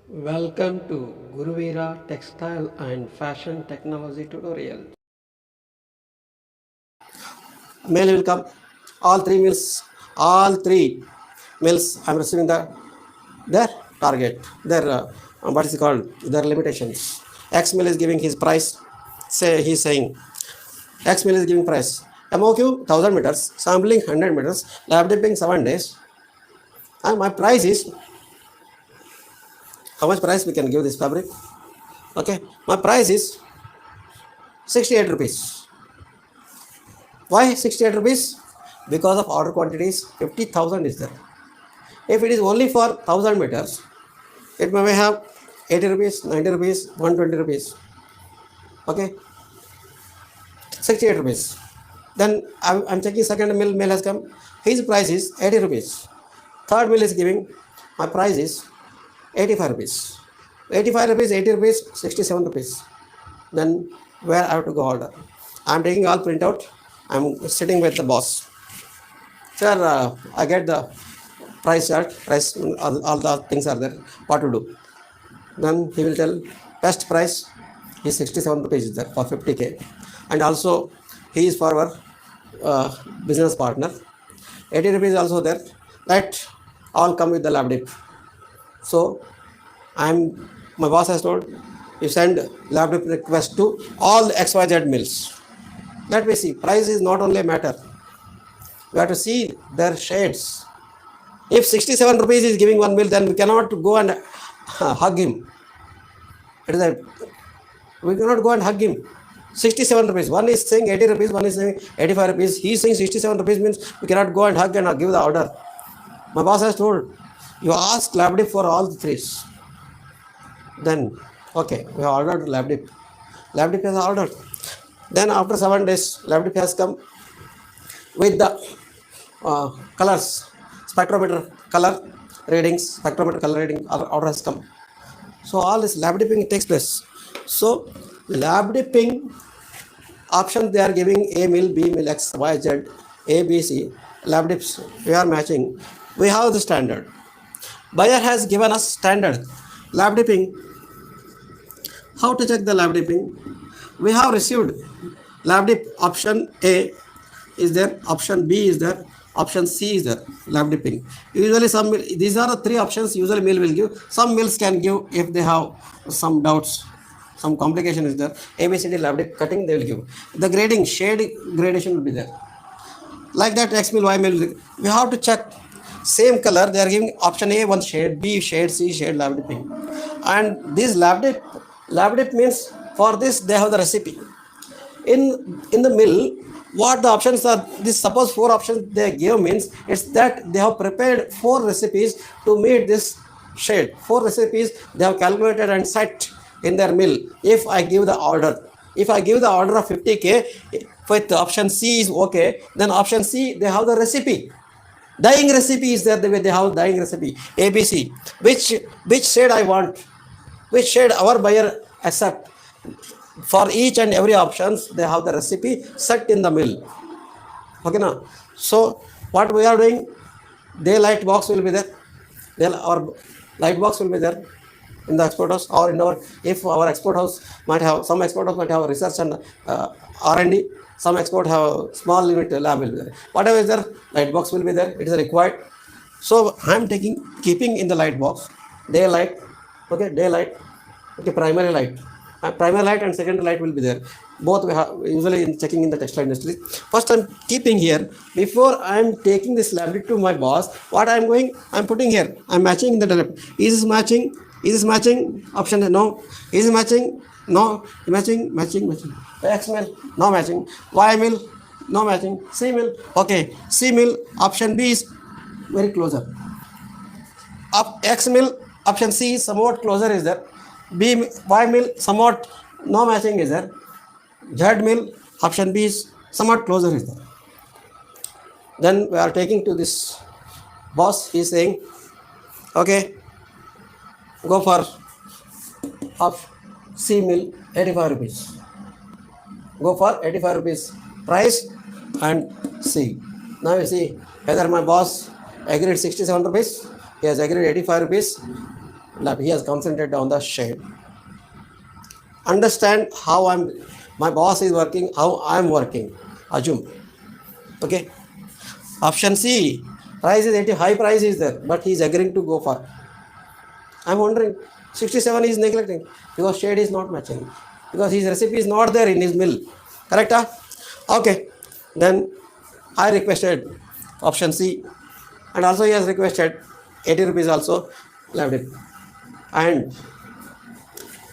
Welcome to Guruvira Textile and Fashion Technology Tutorial. Mail will come. All three mills. I'm receiving their target. Their what is it called? Their limitations. X mill is giving his price. He's saying X mill is giving price. MOQ 1000 meters, sampling 100 meters, lab dipping 7 days. And my price is, how much price we can give this fabric? Okay, my price is 68 rupees. Why 68 rupees? Because of order quantities 50,000 is there. If it is only for 1000 meters, it may have 80 rupees, 90 rupees, 120 rupees. Okay, 68 rupees. Then I'm checking second mill has come. His price is 80 rupees. Third mill is giving, my price is 85 rupees. 85 rupees, 80 rupees, 67 rupees. Then where I have to go order? I'm taking all printout. I'm sitting with the boss. Sir, I get the price chart, all the things are there. What to do? Then he will tell best price is 67 rupees is there for 50k. And also he is for our business partner. 80 rupees also there. Let all come with the lab dip. So my boss has told you send lab dip request to all the XYZ mills. Let me see. Price is not only a matter. We have to see their shades. If 67 rupees is giving one mill, then we cannot go and hug him. We cannot go and hug him. 67 rupees. One is saying 80 rupees, one is saying 85 rupees. He is saying 67 rupees means we cannot go and hug and give the order. My boss has told, you ask lab dip for all the threes. Then, okay, we have ordered lab dip. Lab dip has ordered. Then after 7 days, lab dip has come with the colors, spectrometer color readings, spectrometer color reading order has come. So all this lab dipping takes place. So lab dipping option they are giving A mill, B mill, X, Y, Z, A, B, C. Lab dips we are matching. We have the standard. Buyer has given us standard. Lab dipping. How to check the lab dipping? We have received lab dip option A is there, option B is there, option C is there, lab dipping. Usually these are the three options usually mill will give. Some mills can give if they have some doubts, some complication is there. ABCD lab dip cutting they will give. The grading, shade gradation will be there. Like that X mill, Y mill, we have to check. Same color, they are giving option A one shade, B shade, C shade, lab dipping. And this lab dip means for this they have the recipe. In the mill, what the options are, this suppose 4 options they give means it's that they have prepared 4 recipes to meet this shade. 4 recipes they have calculated and set in their mill. If I give the order of 50k with option C is okay, then option C they have the recipe. Dyeing recipe is there, they have dyeing recipe ABC. Which shade I want, which shade our buyer accept. For each and every options they have the recipe set in the mill. Okay now. So what we are doing, daylight box will be there. Our light box will be there in the export house, or in our, if our export house might have, some export house might have research and R&D, some export have small unit lab will be there. Whatever is there, light box will be there. It is required. So I am keeping in the light box daylight. Okay, daylight. Okay, primary light. Primary light and secondary light will be there. Both we have usually checking in the textile industry. First I'm keeping here. Before I'm taking this lab dip to my boss, what I'm putting here. I'm matching the lab. Is this matching? Is this matching? Option no. Is this matching? No. Matching. X mill, no matching. Y mill, no matching. C mill, okay. C mill, option B is very closer. X mill, option C is somewhat closer is there. Y mill, somewhat no matching is there. Z mill, option B is somewhat closer is there. Then we are taking to this boss. He is saying, okay, go for C mill, 85 rupees. Go for 85 rupees price and see. Now you see whether my boss agreed 67 rupees. He has agreed 85 rupees. lab. He has concentrated on the shade. Understand how my boss is working, how I'm working. Assume. Okay. Option C, price is 80, high price is there, but he is agreeing to go for. I'm wondering, 67 is neglecting because shade is not matching, because his recipe is not there in his mill. Correct? Okay. Then I requested option C, and also he has requested 80 rupees also left it. And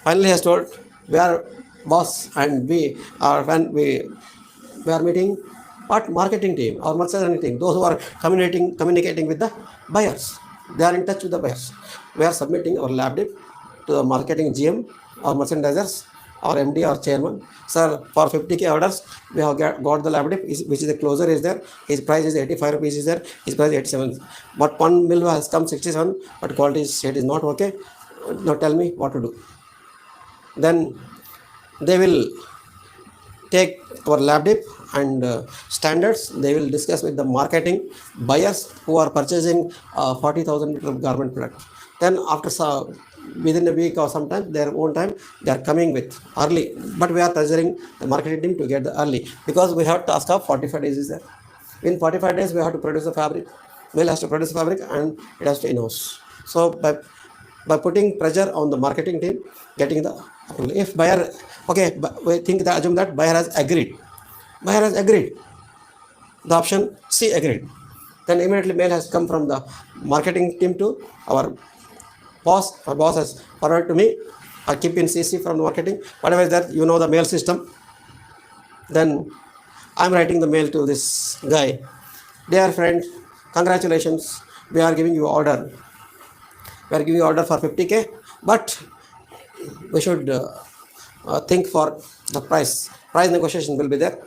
finally he has told, we are boss and we are when we are meeting what marketing team or merchandising team, those who are communicating with the buyers. They are in touch with the buyers. We are submitting our lab dip to the marketing GM or merchandisers or MD or chairman. Sir, for 50k orders, we have got the lab dip, which is the closer is there. His price is 85 rupees is there. His price is 87. But one mill has come 67, but quality shade is not okay. Now tell me what to do. Then they will take our lab dip and standards. They will discuss with the marketing buyers who are purchasing 40,000 meter of garment product. Then after within a week or sometime their own time, they are coming with early, but we are pressuring the marketing team to get the early, because we have task of 45 days is there. In 45 days we have to produce the fabric. Mill has to produce the fabric and it has to in-house. So by putting pressure on the marketing team, getting the approval. If buyer, okay, we assume that buyer has agreed. Buyer has agreed. The option C agreed. Then immediately mail has come from the marketing team to our boss. Our boss has forwarded to me. I keep in CC from the marketing. Whatever is that, you know the mail system. Then I'm writing the mail to this guy. Dear friend, congratulations. We are giving you order. We are giving you order for 50k, but we should think for the price. Price negotiation will be there.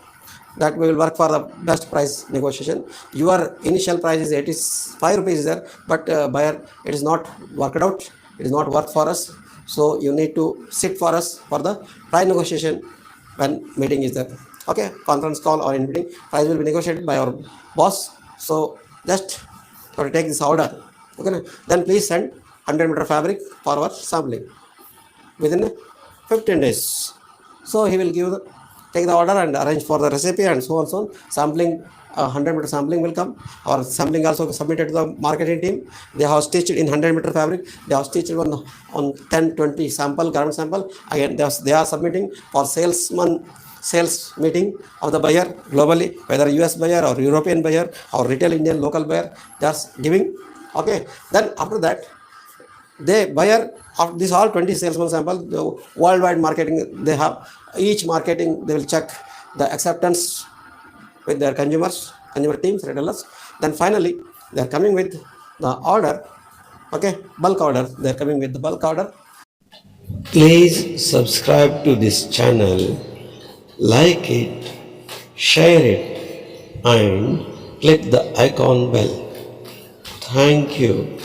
That we will work for the best price negotiation. Your initial price is 85 rupees there, but buyer, it is not worked out. It is not work for us. So you need to sit for us for the price negotiation when meeting is there. Okay, conference call or in meeting, price will be negotiated by our boss. So just to take this order. Okay, then please send 100 meter fabric for our sampling within 15 days. So he will take the order and arrange for the recipe and so on. So sampling, 100 meter sampling will come. Our sampling also submitted to the marketing team. They have stitched in 100 meter fabric. They have stitched on 10-20 sample, garment sample. Again, they are submitting for sales meeting of the buyer globally, whether US buyer or European buyer or retail Indian local buyer. They are giving. Okay. Then after that, they buyer of this all 20 salesman sample, the worldwide marketing, they have each marketing, they will check the acceptance with their consumer teams, retailers. Then finally they are coming with the order. Okay, bulk order. They are coming with the bulk order. Please subscribe to this channel, like it, share it, and click the icon bell. Thank you.